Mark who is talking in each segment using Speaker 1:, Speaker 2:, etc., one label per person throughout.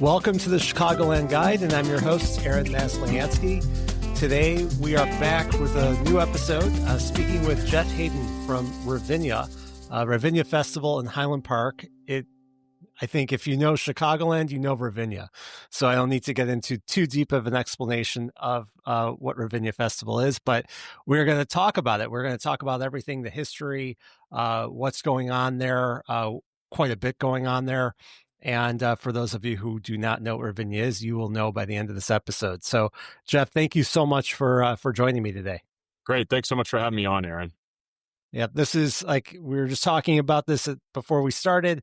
Speaker 1: Welcome to the Chicagoland Guide, and I'm your host, Aaron Masliansky. Today, we are back with a new episode, speaking with Jeff Haydon from Ravinia, Ravinia Festival in Highland Park. I think if you know Chicagoland, you know Ravinia. So I don't need to get into too deep of an explanation of what Ravinia Festival is, but we're going to talk about it. We're going to talk about everything, the history, what's going on there, quite a bit going on there. And for those of you who do not know what Ravinia is, you will know by the end of this episode. So, Jeff, thank you so much for joining me today.
Speaker 2: Great. Thanks so much for having me on, Aaron.
Speaker 1: Yeah, this is like we were just talking about this before we started.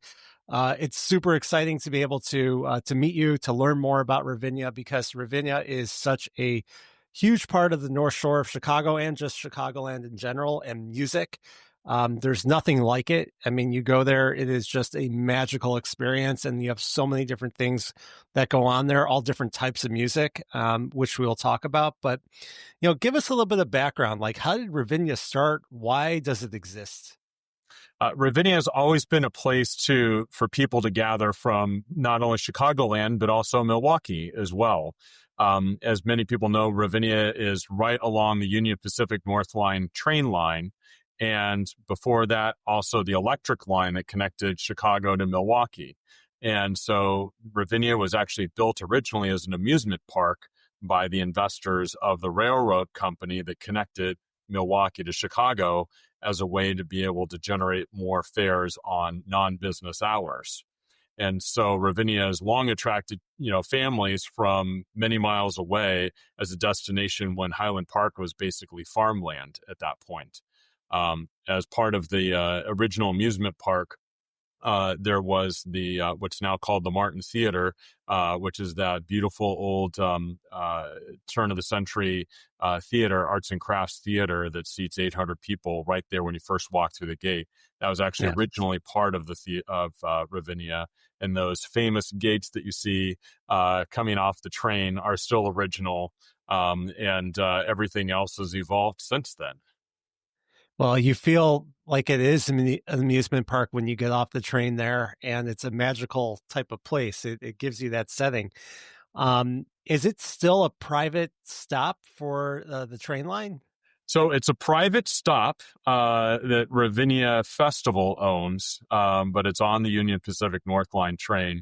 Speaker 1: It's super exciting to be able to meet you, to learn more about Ravinia, because Ravinia is such a huge part of the North Shore of Chicago and just Chicagoland in general, and music. There's nothing like it. I mean, you go there, it is just a magical experience, and you have so many different things that go on there, all different types of music, which we'll talk about. But, give us a little bit of background. Like, how did Ravinia start? Why does it exist?
Speaker 2: Ravinia has always been a place for people to gather from not only Chicagoland, but also Milwaukee as well. As many people know, Ravinia is right along the Union Pacific North Line train line. And before that, also the electric line that connected Chicago to Milwaukee. And so Ravinia was actually built originally as an amusement park by the investors of the railroad company that connected Milwaukee to Chicago as a way to be able to generate more fares on non-business hours. And so Ravinia has long attracted, families from many miles away as a destination when Highland Park was basically farmland at that point. As part of the original amusement park, there was the what's now called the Martin Theater, which is that beautiful old turn of the century theater, arts and crafts theater that seats 800 people right there when you first walk through the gate. That was actually originally part of Ravinia, and those famous gates that you see coming off the train are still original, and everything else has evolved since then.
Speaker 1: Well, you feel like it is an amusement park when you get off the train there, and it's a magical type of place. It gives you that setting. Is it still a private stop for the train line?
Speaker 2: So it's a private stop that Ravinia Festival owns, but it's on the Union Pacific North Line train.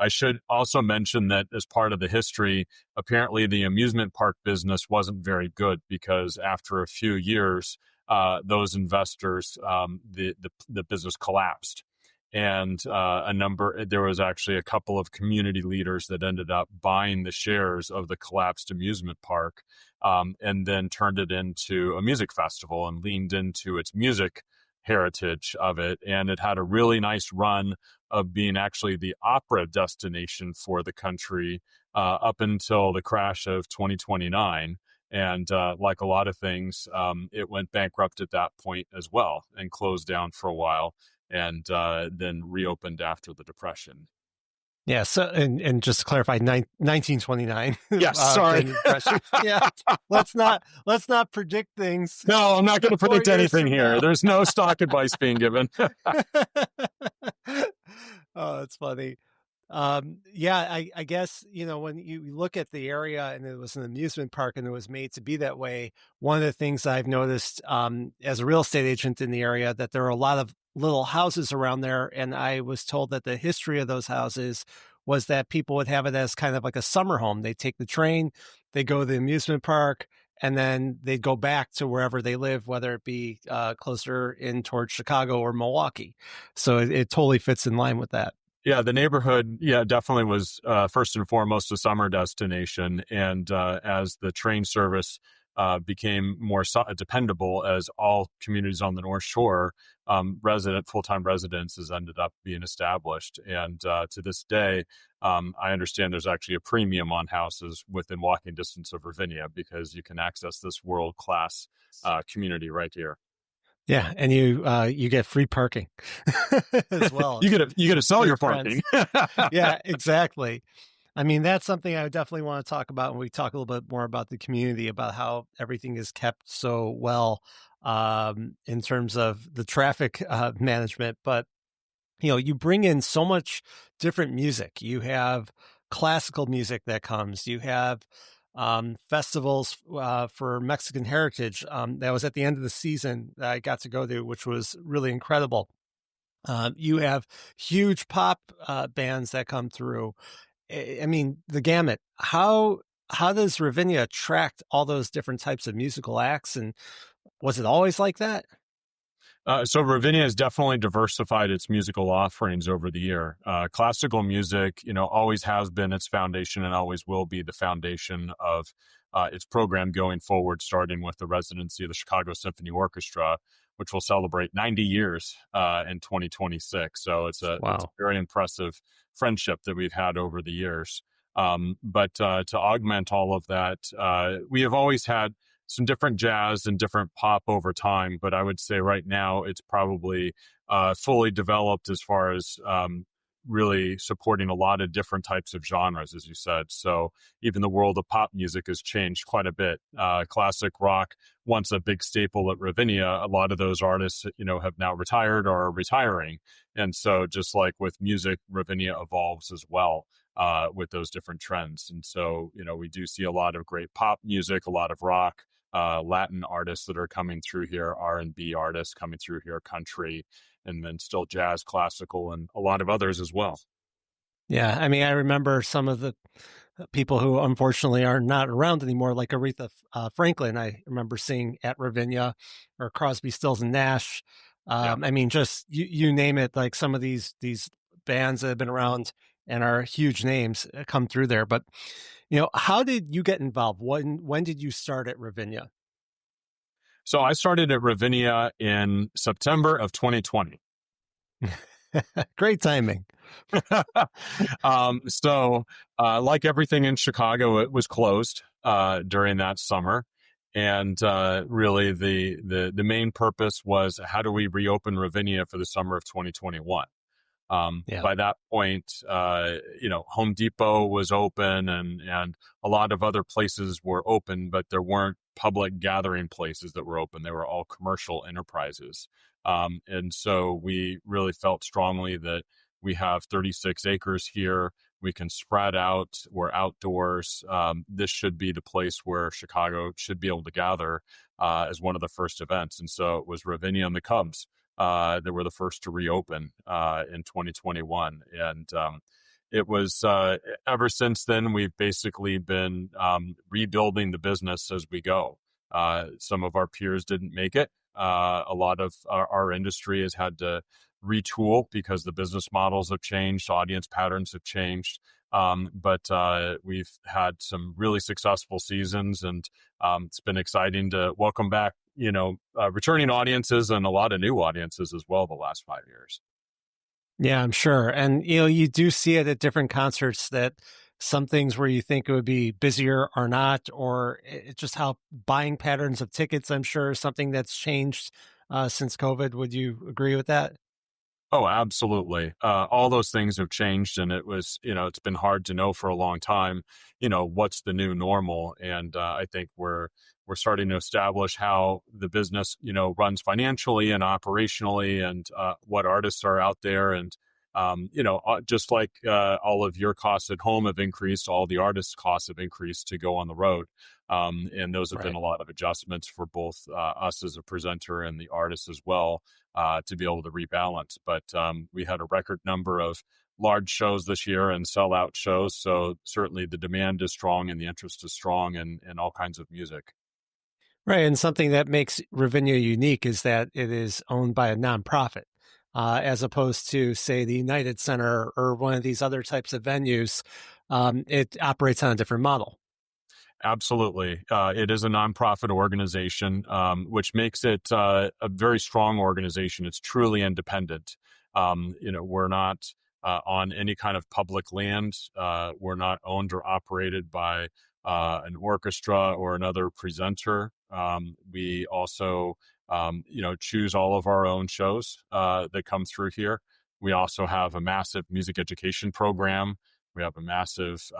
Speaker 2: I should also mention that as part of the history, apparently the amusement park business wasn't very good because after a few years, those investors, the business collapsed. And there was actually a couple of community leaders that ended up buying the shares of the collapsed amusement park, and then turned it into a music festival and leaned into its music heritage of it. And it had a really nice run of being actually the opera destination for the country up until the crash of 2029. And like a lot of things, it went bankrupt at that point as well and closed down for a while, and then reopened after the Depression.
Speaker 1: Yeah. So, and just to clarify, 1929.
Speaker 2: Yes. Sorry.
Speaker 1: Yeah. Let's not predict things.
Speaker 2: No, I'm not going to predict anything here.
Speaker 1: Now.
Speaker 2: There's no stock advice being given.
Speaker 1: Oh, that's funny. I guess, when you look at the area and it was an amusement park and it was made to be that way, one of the things I've noticed as a real estate agent in the area, that there are a lot of little houses around there. And I was told that the history of those houses was that people would have it as kind of like a summer home. They take the train, they go to the amusement park, and then they'd go back to wherever they live, whether it be closer in towards Chicago or Milwaukee. So it totally fits in line with that.
Speaker 2: Yeah, the neighborhood, definitely was first and foremost a summer destination. And as the train service became more dependable, as all communities on the North Shore, full-time residences ended up being established. And to this day, I understand there's actually a premium on houses within walking distance of Ravinia because you can access this world-class community right here.
Speaker 1: Yeah, and you get free parking as well.
Speaker 2: You get to sell your parking.
Speaker 1: Yeah, exactly. I mean, that's something I would definitely want to talk about when we talk a little bit more about the community, about how everything is kept so well in terms of the traffic management. But you bring in so much different music. You have classical music that comes. You have festivals for Mexican heritage. That was at the end of the season that I got to go to, which was really incredible. You have huge pop bands that come through. I mean, the gamut. How does Ravinia attract all those different types of musical acts? And was it always like that?
Speaker 2: So Ravinia has definitely diversified its musical offerings over the year. Classical music, always has been its foundation and always will be the foundation of its program going forward, starting with the residency of the Chicago Symphony Orchestra, which will celebrate 90 years in 2026. So it's a
Speaker 1: Wow.
Speaker 2: very impressive friendship that we've had over the years. But to augment all of that, we have always had some different jazz and different pop over time, but I would say right now it's probably fully developed as far as really supporting a lot of different types of genres, as you said. So even the world of pop music has changed quite a bit. Classic rock, once a big staple at Ravinia, a lot of those artists, have now retired or are retiring. And so just like with music, Ravinia evolves as well. With those different trends. And so, we do see a lot of great pop music, a lot of rock, Latin artists that are coming through here, R&B artists coming through here, country, and then still jazz, classical, and a lot of others as well.
Speaker 1: Yeah, I mean, I remember some of the people who unfortunately are not around anymore, like Aretha Franklin. I remember seeing at Ravinia, or Crosby, Stills and Nash.
Speaker 2: Yeah.
Speaker 1: I mean, just you name it. Like some of these bands that have been around and are huge names come through there. But how did you get involved? When did you start at Ravinia?
Speaker 2: So I started at Ravinia in September of 2020.
Speaker 1: Great timing.
Speaker 2: Like everything in Chicago, it was closed during that summer. And really, the main purpose was, how do we reopen Ravinia for the summer of 2021?
Speaker 1: Yeah.
Speaker 2: By that point, Home Depot was open and a lot of other places were open, but there weren't public gathering places that were open. They were all commercial enterprises. And so we really felt strongly that we have 36 acres here. We can spread out. We're outdoors. This should be the place where Chicago should be able to gather as one of the first events. And so it was Ravinia and the Cubs that were the first to reopen in 2021. And it was ever since then, we've basically been rebuilding the business as we go. Some of our peers didn't make it. A lot of our industry has had to retool because the business models have changed, audience patterns have changed. But we've had some really successful seasons, and it's been exciting to welcome back, returning audiences and a lot of new audiences as well the last 5 years.
Speaker 1: Yeah, I'm sure. And, you do see it at different concerts that some things where you think it would be busier are not, or it's just how buying patterns of tickets, I'm sure, is something that's changed since COVID. Would you agree with that?
Speaker 2: Oh, absolutely. All those things have changed, and it was, it's been hard to know for a long time, what's the new normal. And I think we're starting to establish how the business, runs financially and operationally, and what artists are out there. And just like all of your costs at home have increased, all the artists' costs have increased to go on the road. And those have been a lot of adjustments for both us as a presenter and the artists as well, to be able to rebalance. But we had a record number of large shows this year and sellout shows. So certainly the demand is strong and the interest is strong in all kinds of music.
Speaker 1: Right. And something that makes Ravinia unique is that it is owned by a nonprofit, as opposed to, say, the United Center or one of these other types of venues. It operates on a different model.
Speaker 2: Absolutely. It is a nonprofit organization, which makes it a very strong organization. It's truly independent. We're not on any kind of public land. We're not owned or operated by an orchestra or another presenter. We also, choose all of our own shows that come through here. We also have a massive music education program. We have a massive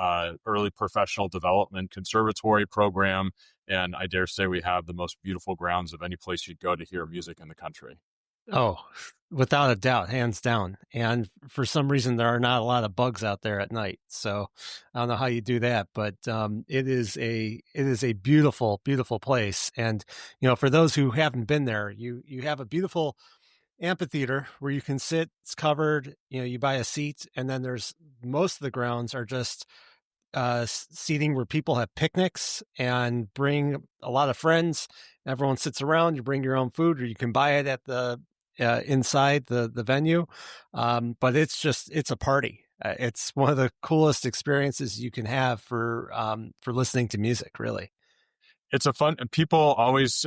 Speaker 2: early professional development conservatory program. And I dare say we have the most beautiful grounds of any place you'd go to hear music in the country.
Speaker 1: Oh, without a doubt, hands down. And for some reason, there are not a lot of bugs out there at night. So I don't know how you do that, but it is a beautiful, beautiful place. And for those who haven't been there, you have a beautiful amphitheater where you can sit. It's covered. You buy a seat, and then there's most of the grounds are just seating where people have picnics and bring a lot of friends. Everyone sits around. You bring your own food, or you can buy it at the inside the venue. But it's a party. It's one of the coolest experiences you can have for listening to music. Really.
Speaker 2: It's a fun. People always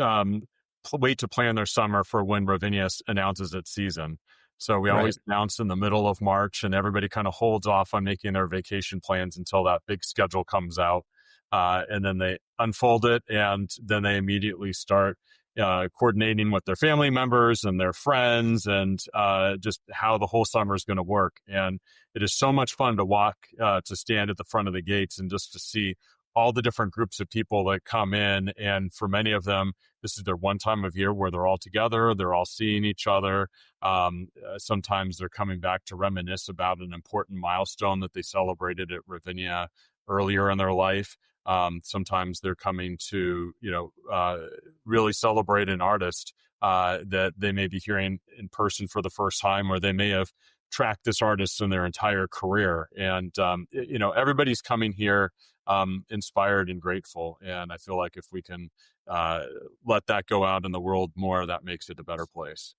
Speaker 2: wait to plan their summer for when Ravinia announces its season. So we
Speaker 1: Right.
Speaker 2: always announce in the middle of March, and everybody kind of holds off on making their vacation plans until that big schedule comes out, and then they unfold it, and then they immediately start coordinating with their family members and their friends, and just how the whole summer is going to work. And it is so much fun to walk, to stand at the front of the gates, and just to see all the different groups of people that come in. And for many of them, this is their one time of year where they're all together, they're all seeing each other. Sometimes they're coming back to reminisce about an important milestone that they celebrated at Ravinia earlier in their life. Sometimes they're coming to, really celebrate an artist that they may be hearing in person for the first time, or they may have tracked this artist in their entire career. And, everybody's coming here inspired and grateful. And I feel like if we can let that go out in the world more, that makes it a better place.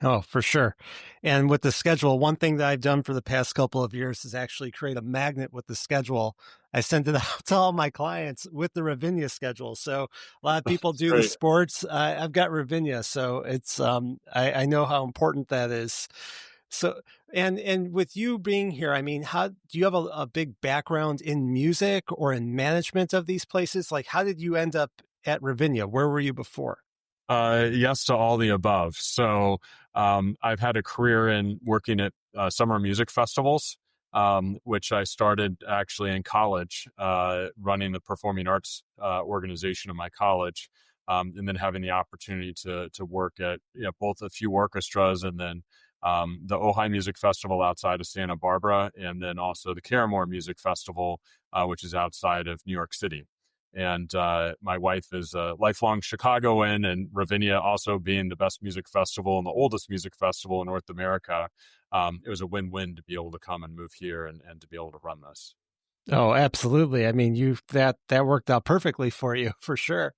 Speaker 1: Oh, for sure. And with the schedule, one thing that I've done for the past couple of years is actually create a magnet with the schedule. I send it out to all my clients with the Ravinia schedule. So a lot of people
Speaker 2: That's
Speaker 1: do the
Speaker 2: great.
Speaker 1: sports. I've got Ravinia, so it's I know how important that is. So and with you being here, I mean, how do you have a big background in music or in management of these places? Like, how did you end up at Ravinia? Where were you before?
Speaker 2: Yes to all the above. So I've had a career in working at summer music festivals, which I started actually in college, running the performing arts organization of my college, and then having the opportunity to work at both a few orchestras, and then the Ojai Music Festival outside of Santa Barbara, and then also the Carramore Music Festival, which is outside of New York City. And my wife is a lifelong Chicagoan, and Ravinia also being the best music festival and the oldest music festival in North America. It was a win-win to be able to come and move here and to be able to run this.
Speaker 1: Oh, absolutely. I mean, that worked out perfectly for you for sure.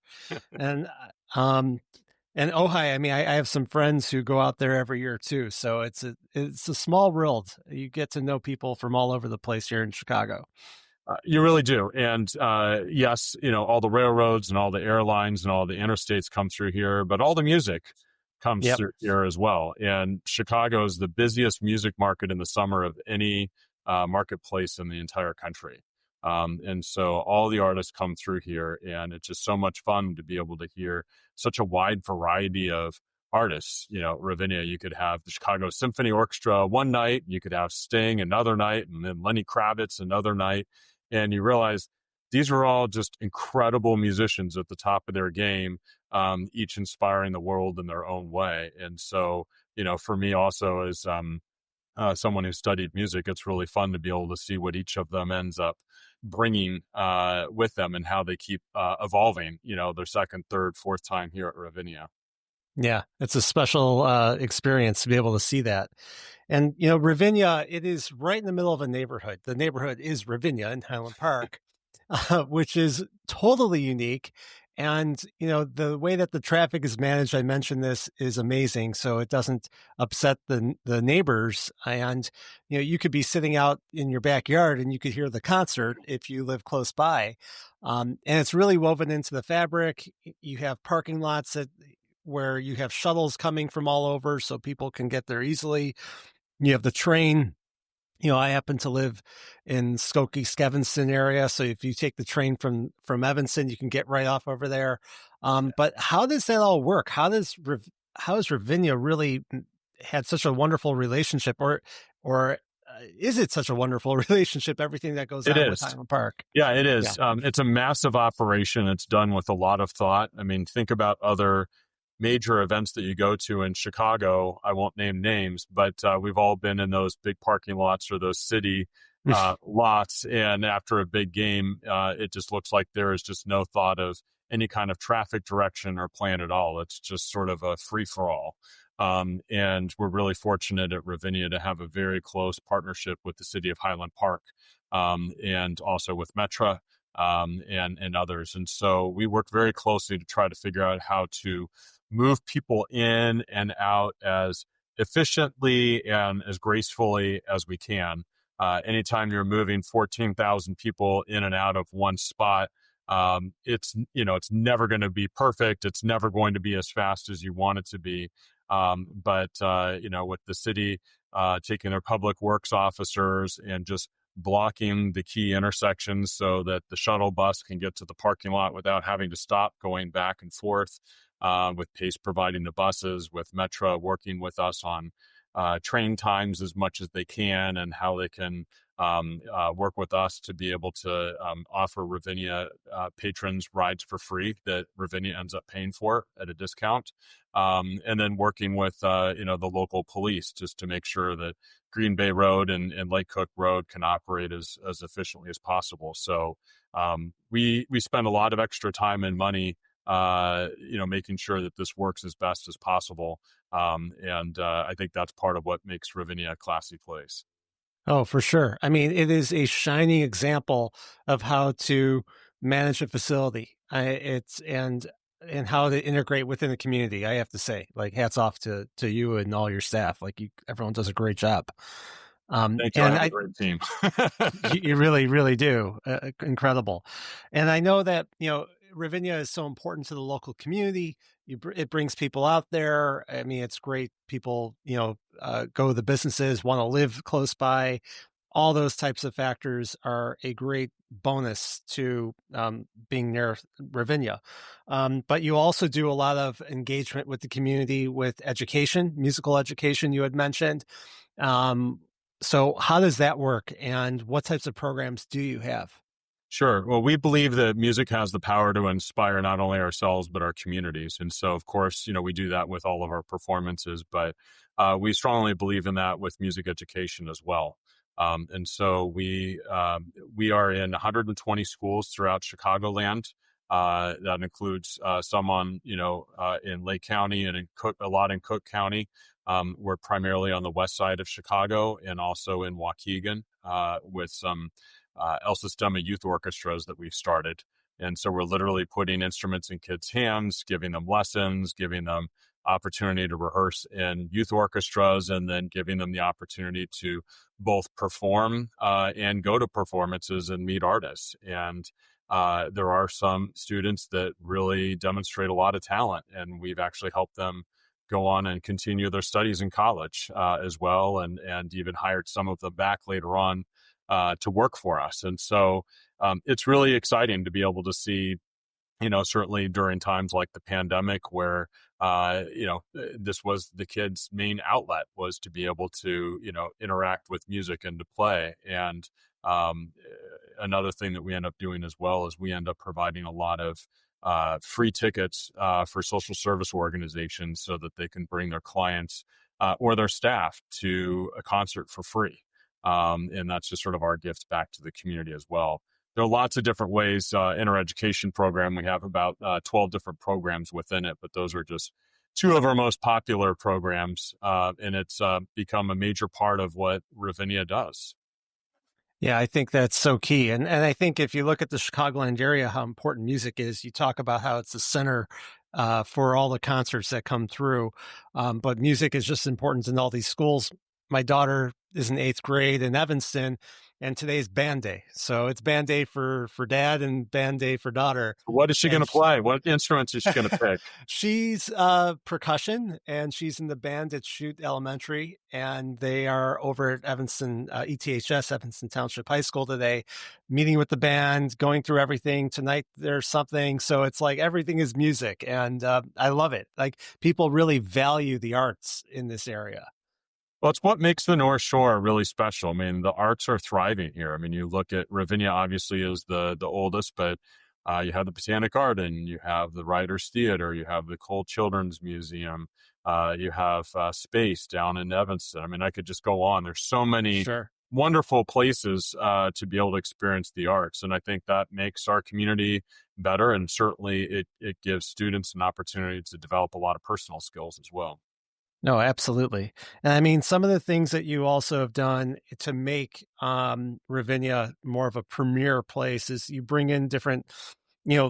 Speaker 1: And um and Ojai, I mean, I have some friends who go out there every year too. So it's a small world. You get to know people from all over the place here in Chicago.
Speaker 2: You really do. And yes, all the railroads and all the airlines and all the interstates come through here, but all the music comes
Speaker 1: Yep.
Speaker 2: through here as well. And Chicago is the busiest music market in the summer of any marketplace in the entire country. And so all the artists come through here, and it's just so much fun to be able to hear such a wide variety of artists. Ravinia, you could have the Chicago Symphony Orchestra one night, you could have Sting another night, and then Lenny Kravitz another night. And you realize these are all just incredible musicians at the top of their game, each inspiring the world in their own way. And so, for me also as someone who studied music, it's really fun to be able to see what each of them ends up bringing with them, and how they keep evolving, their second, third, fourth time here at Ravinia.
Speaker 1: Yeah, it's a special experience to be able to see that. And Ravinia, it is right in the middle of a neighborhood. The neighborhood is Ravinia in Highland Park, which is totally unique. And the way that the traffic is managed, I mentioned this, is amazing. So it doesn't upset the neighbors. And you could be sitting out in your backyard and you could hear the concert if you live close by. And it's really woven into the fabric. You have parking lots where you have shuttles coming from all over, so people can get there easily. You have the train. I happen to live in Skokie, Skevinston area, so if you take the train from Evanston, you can get right off over there. But how does that all work? How has Ravinia really had such a wonderful relationship, or is it such a wonderful relationship? Everything that goes
Speaker 2: It
Speaker 1: on with
Speaker 2: is.
Speaker 1: Highland Park.
Speaker 2: Yeah, it
Speaker 1: Yeah.
Speaker 2: is. It's a massive operation. It's done with a lot of thought. I mean, think about other major events that you go to in Chicago, I won't name names, but we've all been in those big parking lots or those city lots. And after a big game, it just looks like there is just no thought of any kind of traffic direction or plan at all. It's just sort of a free for all. And we're really fortunate at Ravinia to have a very close partnership with the city of Highland Park, and also with Metra, and others. And so we work very closely to try to figure out how to move people in and out as efficiently and as gracefully as we can. Anytime you're moving 14,000 people in and out of one spot, it's never going to be perfect. It's never going to be as fast as you want it to be. But with the city taking their public works officers and just blocking the key intersections so that the shuttle bus can get to the parking lot without having to stop going back and forth, with Pace providing the buses, with Metra working with us on train times as much as they can, and how they can work with us to be able to offer Ravinia patrons rides for free that Ravinia ends up paying for at a discount. And then working with the local police just to make sure that Green Bay Road and Lake Cook Road can operate as efficiently as possible. So we spend a lot of extra time and money making sure that this works as best as possible. And I think that's part of what makes Ravinia a classy place.
Speaker 1: Oh, for sure. I mean, it is a shining example of how to manage a facility. And how to integrate within the community. I have to say, like, hats off to you and all your staff. Like, everyone does a great job.
Speaker 2: Thank you. I have a great team.
Speaker 1: You really, really do. Incredible. And I know that, Ravinia is so important to the local community. It brings people out there. I mean, it's great. People, go to the businesses, want to live close by. All those types of factors are a great bonus to being near Ravinia. But you also do a lot of engagement with the community with education, musical education you had mentioned. So how does that work, and what types of programs do you have?
Speaker 2: Sure. Well, we believe that music has the power to inspire not only ourselves, but our communities. And so, of course, we do that with all of our performances, but we strongly believe in that with music education as well. And so we are in 120 schools throughout Chicagoland. That includes some in Lake County and a lot in Cook County. We're primarily on the west side of Chicago and also in Waukegan with some El Sistema youth orchestras that we've started. And so we're literally putting instruments in kids' hands, giving them lessons, giving them opportunity to rehearse in youth orchestras, and then giving them the opportunity to both perform and go to performances and meet artists. And there are some students that really demonstrate a lot of talent, and we've actually helped them go on and continue their studies in college as well, and even hired some of them back later on to work for us. And so it's really exciting to be able to see, certainly during times like the pandemic where, this was the kids' main outlet, was to be able to, interact with music and to play. And another thing that we end up doing as well is we end up providing a lot of free tickets for social service organizations so that they can bring their clients or their staff to a concert for free. And that's just sort of our gift back to the community as well. There are lots of different ways in our education program. We have about 12 different programs within it, but those are just two of our most popular programs. And it's become a major part of what Ravinia does.
Speaker 1: Yeah, I think that's so key. And I think if you look at the Chicagoland area, how important music is, you talk about how it's the center for all the concerts that come through. But music is just important in all these schools. My daughter is in 8th grade in Evanston, and today's band day. So it's band day for dad and band day for daughter.
Speaker 2: What is she going to play? What instruments is she going to pick?
Speaker 1: She's percussion, and she's in the band at Chute Elementary, and they are over at Evanston, ETHS, Evanston Township High School today, meeting with the band, going through everything. Tonight there's something. So it's like everything is music, and I love it. Like, people really value the arts in this area.
Speaker 2: Well, it's what makes the North Shore really special. I mean, the arts are thriving here. I mean, you look at Ravinia, obviously, is the oldest, but You have the Botanic Garden, you have the Writers Theater, you have the Cole Children's Museum, you have Space down in Evanston. I mean, I could just go on. There's so many
Speaker 1: Sure.
Speaker 2: wonderful places to be able to experience the arts, and I think that makes our community better, and certainly it gives students an opportunity to develop a lot of personal skills as well.
Speaker 1: No, absolutely. And I mean, some of the things that you also have done to make Ravinia more of a premier place is you bring in different,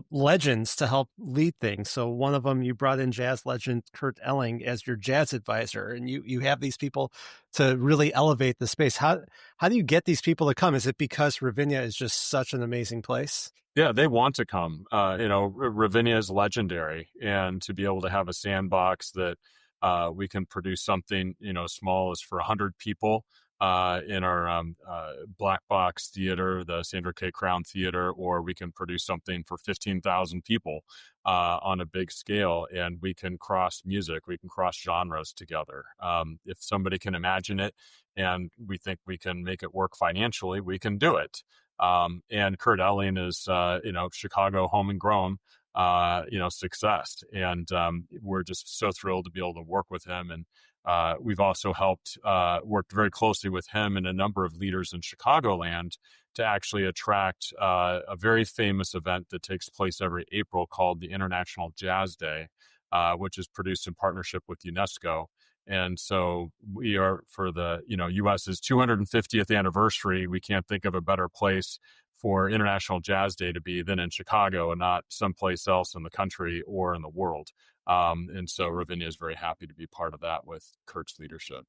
Speaker 1: legends to help lead things. So one of them, you brought in jazz legend Kurt Elling as your jazz advisor, and you have these people to really elevate the space. How do you get these people to come? Is it because Ravinia is just such an amazing place?
Speaker 2: Yeah, they want to come. Ravinia is legendary, and to be able to have a sandbox that we can produce something, small as for 100 people in our black box theater, the Sandra K. Crown Theater, or we can produce something for 15,000 people on a big scale, and we can cross music, we can cross genres together. If somebody can imagine it and we think we can make it work financially, we can do it. And Kurt Elling is, Chicago home and grown, success. And we're just so thrilled to be able to work with him. And we've also worked very closely with him and a number of leaders in Chicagoland to actually attract a very famous event that takes place every April called the International Jazz Day, which is produced in partnership with UNESCO. And so we are, for the U.S.'s 250th anniversary, we can't think of a better place for International Jazz Day to be than in Chicago and not someplace else in the country or in the world. And so Ravinia is very happy to be part of that with Kurt's leadership.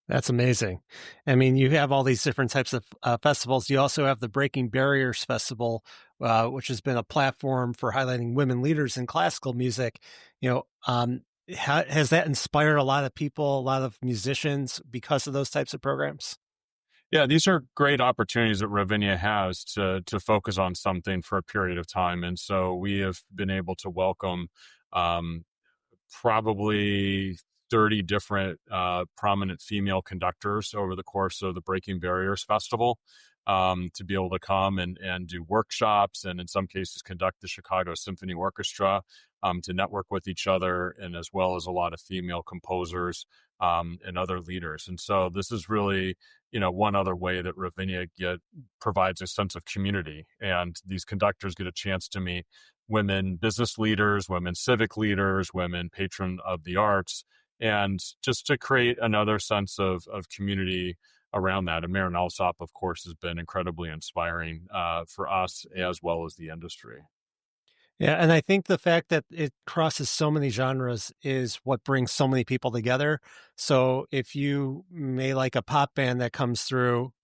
Speaker 1: That's amazing. I mean, you have all these different types of festivals. You also have the Breaking Barriers Festival, which has been a platform for highlighting women leaders in classical music. Has that inspired a lot of people, a lot of musicians because of those types of programs?
Speaker 2: Yeah, these are great opportunities that Ravinia has to focus on something for a period of time. And so we have been able to welcome um, probably 30 different prominent female conductors over the course of the Breaking Barriers Festival, to be able to come and do workshops, and in some cases conduct the Chicago Symphony Orchestra, to network with each other, and as well as a lot of female composers and other leaders. And so this is really, one other way that Ravinia provides a sense of community, and these conductors get a chance to meet women business leaders, women civic leaders, women patron of the arts, and just to create another sense of community around that. And Marin Alsop, of course, has been incredibly inspiring for us as well as the industry.
Speaker 1: Yeah, and I think the fact that it crosses so many genres is what brings so many people together. So if you may like a pop band that comes through,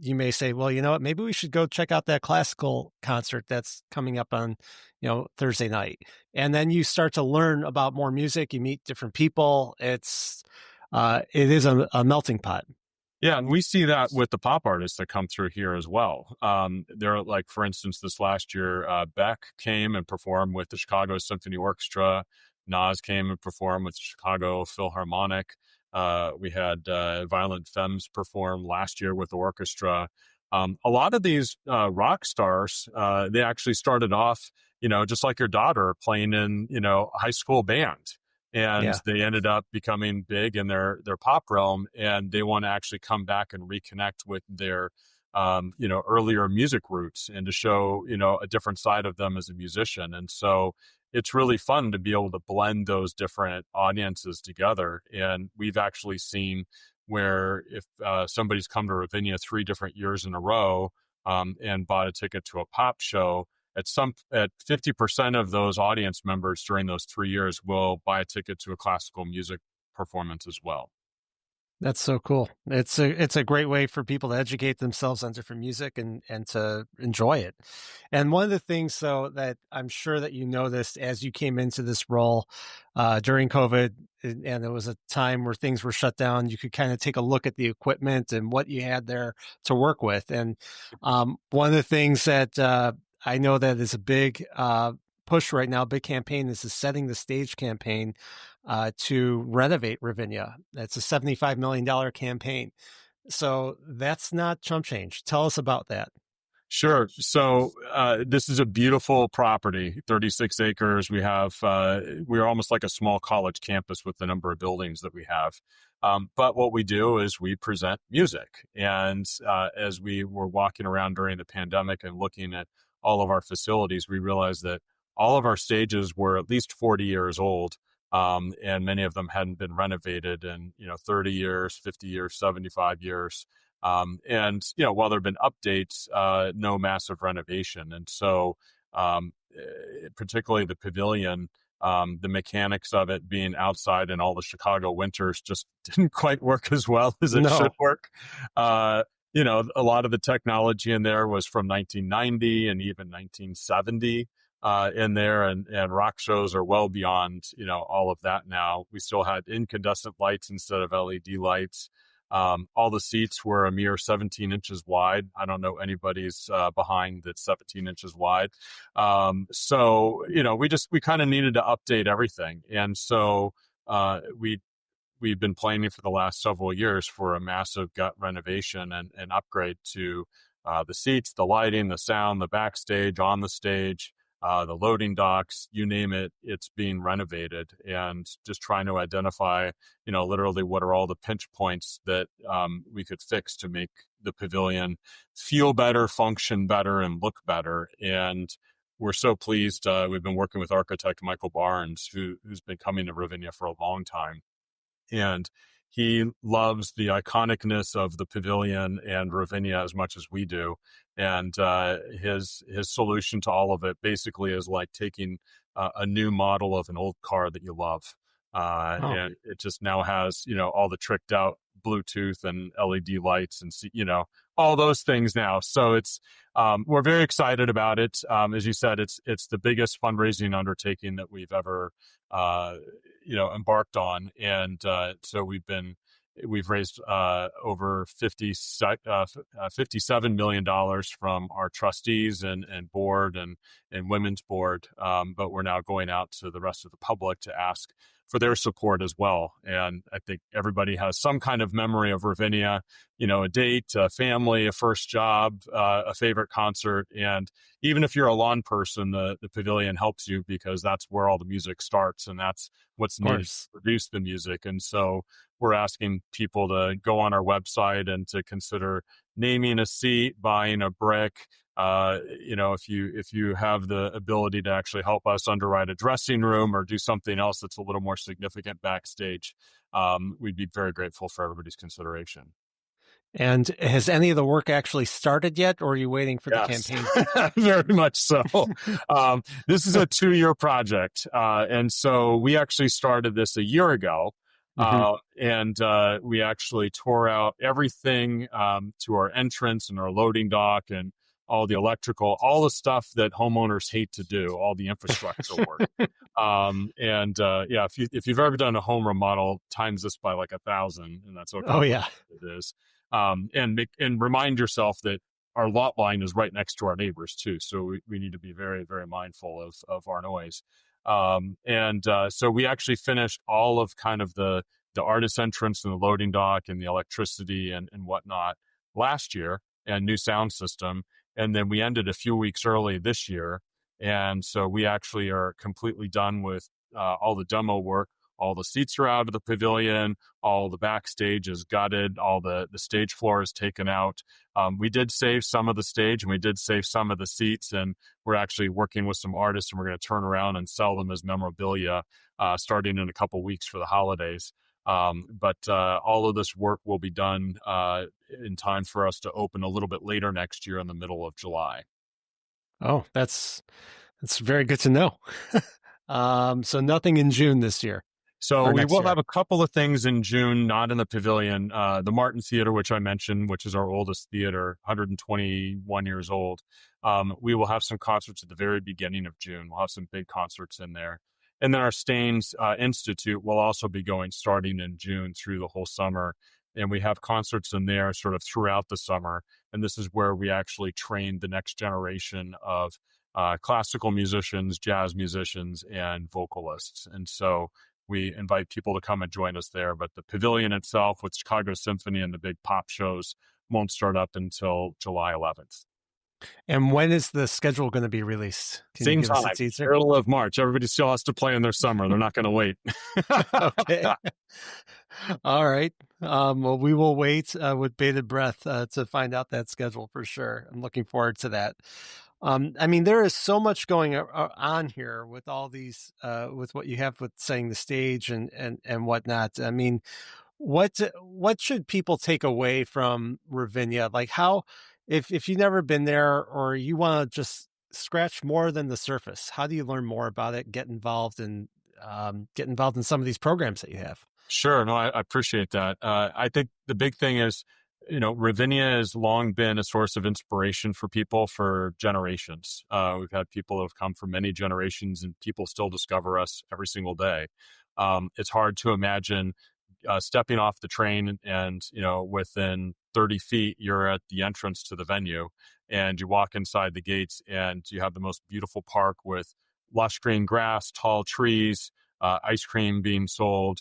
Speaker 1: you may say, well, you know what, maybe we should go check out that classical concert that's coming up on, Thursday night. And then you start to learn about more music, you meet different people. It is a melting pot.
Speaker 2: Yeah, and we see that with the pop artists that come through here as well. There are, like, for instance, this last year, Beck came and performed with the Chicago Symphony Orchestra. Nas came and performed with Chicago Philharmonic. We had Violent Femmes perform last year with the orchestra. A lot of these rock stars, they actually started off, just like your daughter, playing in, high school band. And
Speaker 1: Yeah.
Speaker 2: they ended up becoming big in their pop realm, and they want to actually come back and reconnect with their earlier music roots, and to show a different side of them as a musician. And so it's really fun to be able to blend those different audiences together. And we've actually seen where if somebody's come to Ravinia 3 different years in a row and bought a ticket to a pop show, at 50% of those audience members during those 3 years will buy a ticket to a classical music performance as well.
Speaker 1: That's so cool. It's a great way for people to educate themselves on different music and to enjoy it. And one of the things, though, that I'm sure that you noticed as you came into this role during COVID, and there was a time where things were shut down, you could kind of take a look at the equipment and what you had there to work with. And one of the things that I know that is a big push right now, big campaign, is the Setting the Stage campaign to renovate Ravinia. It's a $75 million campaign. So that's not chump change. Tell us about that.
Speaker 2: Sure. So this is a beautiful property, 36 acres. We're almost like a small college campus with the number of buildings that we have. But what we do is we present music. And as we were walking around during the pandemic and looking at all of our facilities, we realized that all of our stages were at least 40 years old. And many of them hadn't been renovated in, 30 years, 50 years, 75 years. And while there have been updates, no massive renovation. And so, particularly the pavilion, the mechanics of it being outside in all the Chicago winters just didn't quite work as well as it should
Speaker 1: No.
Speaker 2: work. A lot of the technology in there was from 1990 and even 1970 in there, and rock shows are well beyond all of that now. We still had incandescent lights instead of LED lights. All the seats were a mere 17 inches wide. I don't know anybody's behind that's 17 inches wide. So we kind of needed to update everything, and so we've been planning for the last several years for a massive gut renovation and upgrade to the seats, the lighting, the sound, the backstage, on the stage, the loading docks, you name it, it's being renovated, and just trying to identify, literally what are all the pinch points that we could fix to make the pavilion feel better, function better, and look better. And we're so pleased. We've been working with architect Michael Barnes, who's been coming to Ravinia for a long time. And he loves the iconicness of the pavilion and Ravinia as much as we do. And his solution to all of it basically is like taking a new model of an old car that you love. And it just now has, all the tricked out Bluetooth and LED lights and, all those things now. So we're very excited about it. As you said, it's the biggest fundraising undertaking that we've ever, embarked on. And so we've raised over $57 million from our trustees and board and women's board. But we're now going out to the rest of the public to ask for their support as well. And I think everybody has some kind of memory of Ravinia, a date, a family, a first job, a favorite concert. And even if you're a lawn person, the pavilion helps you because that's where all the music starts and that's what's needed to produce the music. And so we're asking people to go on our website and to consider naming a seat, buying a brick. If you have the ability to actually help us underwrite a dressing room or do something else that's a little more significant backstage, we'd be very grateful for everybody's consideration.
Speaker 1: And has any of the work actually started yet, or are you waiting for the campaign?
Speaker 2: Very much so. This is a 2-year project. And so we actually started this a year ago. And we actually tore out everything to our entrance and our loading dock and all the electrical, all the stuff that homeowners hate to do, all the infrastructure work. If you've ever done a home remodel, times this by like 1,000, and that's okay. It is. And remind yourself that our lot line is right next to our neighbors too. So we need to be very, very mindful of our noise. So we actually finished all of kind of the artist entrance and the loading dock and the electricity and whatnot last year, and new sound system. And then we ended a few weeks early this year. And so we actually are completely done with all the demo work. All the seats are out of the pavilion. All the backstage is gutted. All the stage floor is taken out. We did save some of the stage and we did save some of the seats. And we're actually working with some artists and we're going to turn around and sell them as memorabilia starting in a couple weeks for the holidays. But all of this work will be done in time for us to open a little bit later next year in the middle of July.
Speaker 1: Oh, that's very good to know. So nothing in June this year.
Speaker 2: So we will have a couple of things in June, not in the pavilion. The Martin Theater, which I mentioned, which is our oldest theater, 121 years old. We will have some concerts at the very beginning of June. We'll have some big concerts in there. And then our Staines Institute will also be going starting in June through the whole summer. And we have concerts in there sort of throughout the summer. And this is where we actually train the next generation of classical musicians, jazz musicians, and vocalists. And so we invite people to come and join us there. But the pavilion itself with Chicago Symphony and the big pop shows won't start up until July 11th.
Speaker 1: And when is the schedule going to be released? Can you
Speaker 2: Same
Speaker 1: give us a
Speaker 2: time,
Speaker 1: teaser?
Speaker 2: middle of March. Everybody still has to play in their summer. They're not going to wait.
Speaker 1: Okay. All right. Well, we will wait with bated breath to find out that schedule for sure. I'm looking forward to that. I mean, there is so much going on here with all these, with what you have with setting the stage and whatnot. I mean, what should people take away from Ravinia? Like how, if you've never been there or you want to just scratch more than the surface, how do you learn more about it? Get involved in some of these programs that you have.
Speaker 2: Sure. No, I appreciate that. I think the big thing is, Ravinia has long been a source of inspiration for people for generations. We've had people who have come from many generations, and people still discover us every single day. It's hard to imagine stepping off the train and, within 30 feet, you're at the entrance to the venue, and you walk inside the gates and you have the most beautiful park with lush green grass, tall trees, ice cream being sold,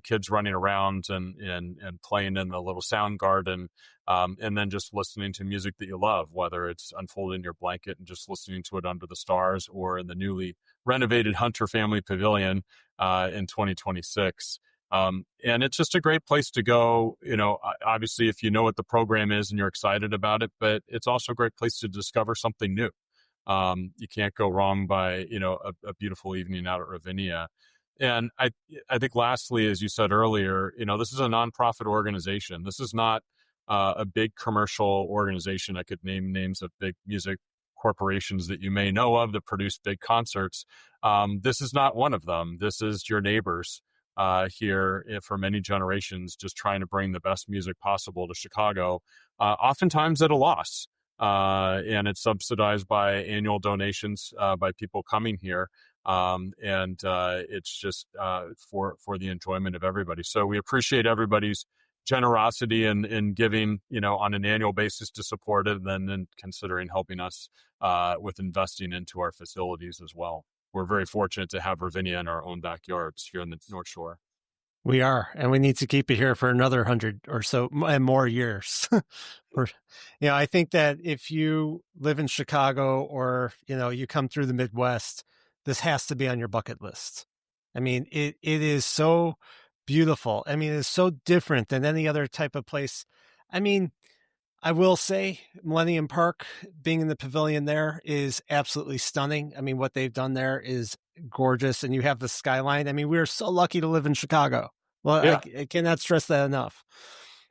Speaker 2: kids running around and playing in the little sound garden, and then just listening to music that you love, whether it's unfolding your blanket and just listening to it under the stars, or in the newly renovated Hunter Family Pavilion in 2026. And it's just a great place to go, obviously, if you know what the program is and you're excited about it, but it's also a great place to discover something new. You can't go wrong by, a beautiful evening out at Ravinia. And I think lastly, as you said earlier, this is a nonprofit organization. This is not a big commercial organization. I could name names of big music corporations that you may know of that produce big concerts. This is not one of them. This is your neighbors here for many generations, just trying to bring the best music possible to Chicago, oftentimes at a loss. And it's subsidized by annual donations by people coming here. And it's just for the enjoyment of everybody. So we appreciate everybody's generosity in giving, on an annual basis to support it, and then considering helping us with investing into our facilities as well. We're very fortunate to have Ravinia in our own backyards here in the North Shore.
Speaker 1: We are, and we need to keep it here for another 100 or so and more years. I think that if you live in Chicago or, you come through the Midwest, this has to be on your bucket list. I mean, it is so beautiful. I mean, it's so different than any other type of place. I mean, I will say Millennium Park, being in the pavilion there, is absolutely stunning. I mean, what they've done there is gorgeous, and you have the skyline. I mean, we're so lucky to live in Chicago. Well,
Speaker 2: Yeah.
Speaker 1: I cannot stress that enough.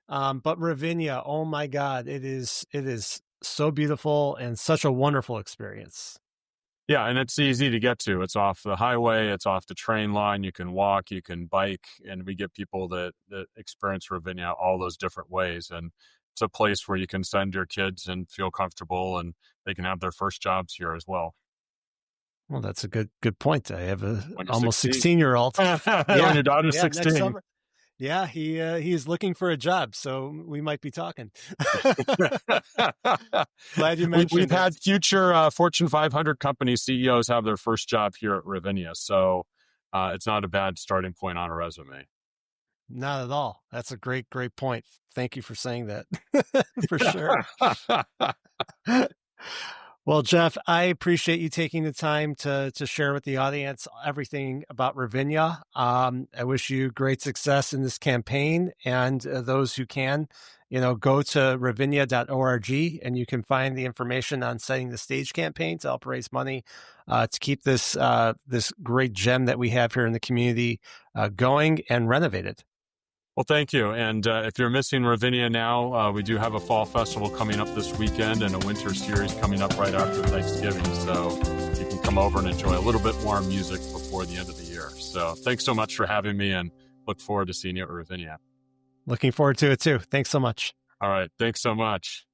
Speaker 1: But Ravinia, oh my God, it is so beautiful and such a wonderful experience.
Speaker 2: Yeah, and it's easy to get to. It's off the highway, it's off the train line. You can walk, you can bike, and we get people that experience Ravinia all those different ways. And it's a place where you can send your kids and feel comfortable, and they can have their first jobs here as well.
Speaker 1: Well, that's a good point. I have a almost
Speaker 2: 16.
Speaker 1: 16-year-old.
Speaker 2: When your daughter's 16.
Speaker 1: Next summer. Yeah, he is looking for a job, so we might be talking. Glad you mentioned
Speaker 2: We've had future Fortune 500 company CEOs have their first job here at Ravinia, so it's not a bad starting point on a resume.
Speaker 1: Not at all. That's a great point. Thank you for saying that. For sure. Well, Jeff, I appreciate you taking the time to share with the audience everything about Ravinia. I wish you great success in this campaign, and those who can, go to ravinia.org, and you can find the information on setting the stage campaign to help raise money to keep this great gem that we have here in the community going and renovated.
Speaker 2: Well, thank you. And if you're missing Ravinia now, we do have a fall festival coming up this weekend and a winter series coming up right after Thanksgiving. So you can come over and enjoy a little bit more music before the end of the year. So thanks so much for having me, and look forward to seeing you at Ravinia.
Speaker 1: Looking forward to it too. Thanks so much.
Speaker 2: All right. Thanks so much.